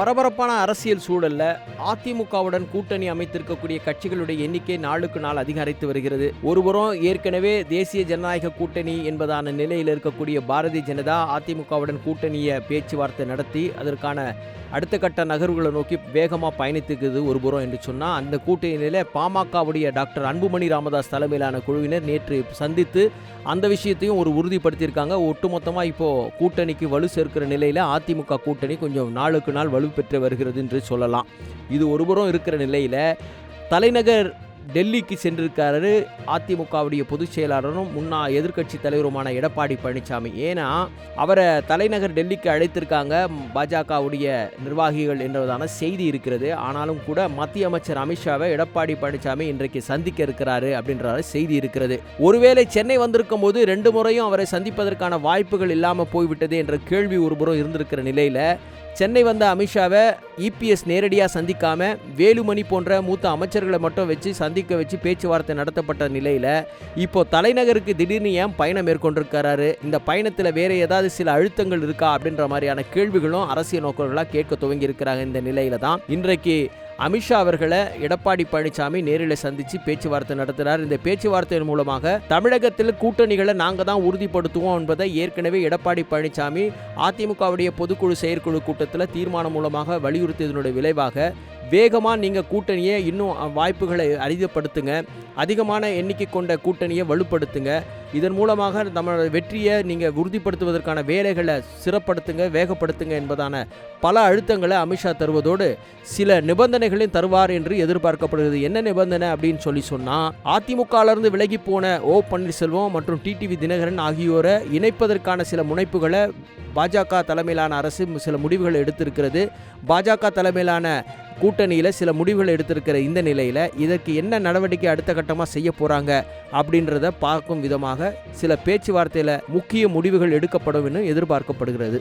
பரபரப்பான அரசியல் சூழல்ல அதிமுகவுடன் கூட்டணி அமைத்திருக்கக்கூடிய கட்சிகளுடைய எண்ணிக்கை நாளுக்கு நாள் அதிகரித்து வருகிறது. ஒருபுறம் ஏற்கனவே தேசிய ஜனநாயக கூட்டணி என்பதான நிலையில் இருக்கக்கூடிய பாரதிய ஜனதா அதிமுகவுடன் கூட்டணியை பேச்சுவார்த்தை நடத்தி அதற்கான அடுத்த கட்ட நகர்வுகளை நோக்கி வேகமாக பயணித்துக்குது ஒருபுறம் என்று சொன்னால், அந்த கூட்டணியில் பாமகவுடைய டாக்டர் அன்புமணி ராமதாஸ் தலைமையிலான குழுவினர் நேற்று சந்தித்து அந்த விஷயத்தையும் ஒரு உறுதிப்படுத்தியிருக்காங்க. ஒட்டுமொத்தமாக இப்போது கூட்டணிக்கு வலு சேர்க்கிற நிலையில் அதிமுக கூட்டணி கொஞ்சம் நாளுக்கு நாள் வலு பெற்று வருகிறது என்று சொல்லலாம். இது ஒருபுறம் இருக்கிற நிலையில் தலைநகர் டெல்லிக்கு சென்றிருக்காரு அதிமுகவுடைய பொதுச் செயலாளரும் முன்னாள் எதிர்க்கட்சி தலைவருமான எடப்பாடி பழனிசாமி. ஏன்னா அவரை தலைநகர் டெல்லிக்கு அழைத்திருக்காங்க பாஜகவுடைய நிர்வாகிகள் என்றதான செய்தி இருக்கிறது. ஆனாலும் கூட மத்திய அமைச்சர் அமித்ஷாவை எடப்பாடி பழனிசாமி இன்றைக்கு சந்திக்க இருக்கிறாரு அப்படின்ற செய்தி இருக்கிறது. ஒருவேளை சென்னை வந்திருக்கும் போது 2 முறையும் அவரை சந்திப்பதற்கான வாய்ப்புகள் இல்லாமல் போய்விட்டது என்ற கேள்வி ஒருபுறம் இருந்திருக்கிற நிலையில் சென்னை வந்த அமித்ஷாவை இபிஎஸ் நேரடியாக சந்திக்காம வேலுமணி போன்ற மூத்த அமைச்சர்களை மட்டும் வச்சு சந்திக்க வச்சு பேச்சுவார்த்தை நடத்தப்பட்ட நிலையில் இப்போ தலைநகருக்கு திடீர்னு ஏன் பயணம் மேற்கொண்டிருக்கிறாரு, இந்த பயணத்தில் வேற ஏதாவது சில அழுத்தங்கள் இருக்கா அப்படின்ற மாதிரியான கேள்விகளும் அரசியல் நோக்கர்களாக கேட்க துவங்கி இருக்கிறாங்க. இந்த நிலையில தான் இன்றைக்கு அமித்ஷா அவர்களை எடப்பாடி பழனிசாமி நேரில் சந்தித்து பேச்சுவார்த்தை நடத்துகிறார். இந்த பேச்சுவார்த்தையின் மூலமாக தமிழகத்தில் கூட்டணிகளை நாங்கள் தான் உறுதிப்படுத்துவோம் என்பதை ஏற்கனவே எடப்பாடி பழனிசாமி அதிமுகவுடைய பொதுக்குழு செயற்குழு கூட்டத்தில் தீர்மானம் மூலமாக வலியுறுத்தியதனுடைய விளைவாக வேகமாக நீங்கள் கூட்டணியை இன்னும் வாய்ப்புகளை அதிகப்படுத்துங்க, அதிகமான எண்ணிக்கை கொண்ட கூட்டணியை வலுப்படுத்துங்க, இதன் மூலமாக நம்மளோட வெற்றியை நீங்கள் உறுதிப்படுத்துவதற்கான வேலைகளை சிறப்படுத்துங்க, வேகப்படுத்துங்க என்பதான பல அழுத்தங்களை அமித்ஷா தருவதோடு சில நிபந்தனைகளையும் தருவார் என்று எதிர்பார்க்கப்படுகிறது. என்ன நிபந்தனை அப்படின்னு சொன்னால், அதிமுகவிலிருந்து விலகி போன ஓ பன்னீர்செல்வம் மற்றும் டிடிவி தினகரன் ஆகியோரை இணைப்பதற்கான சில முனைப்புகளை பாஜக தலைமையிலான அரசு சில முடிவுகளை எடுத்திருக்கிறது. பாஜக தலைமையிலான கூட்டணியில் சில முடிவுகளை எடுத்திருக்கிற இந்த நிலையில் இதற்கு என்ன நடவடிக்கை அடுத்த கட்டமாக செய்ய போகிறாங்க அப்படின்றத பார்க்கும் விதமாக சில பேச்சுவார்த்தையில் முக்கிய முடிவுகள் எடுக்கப்படும் என எதிர்பார்க்கப்படுகிறது.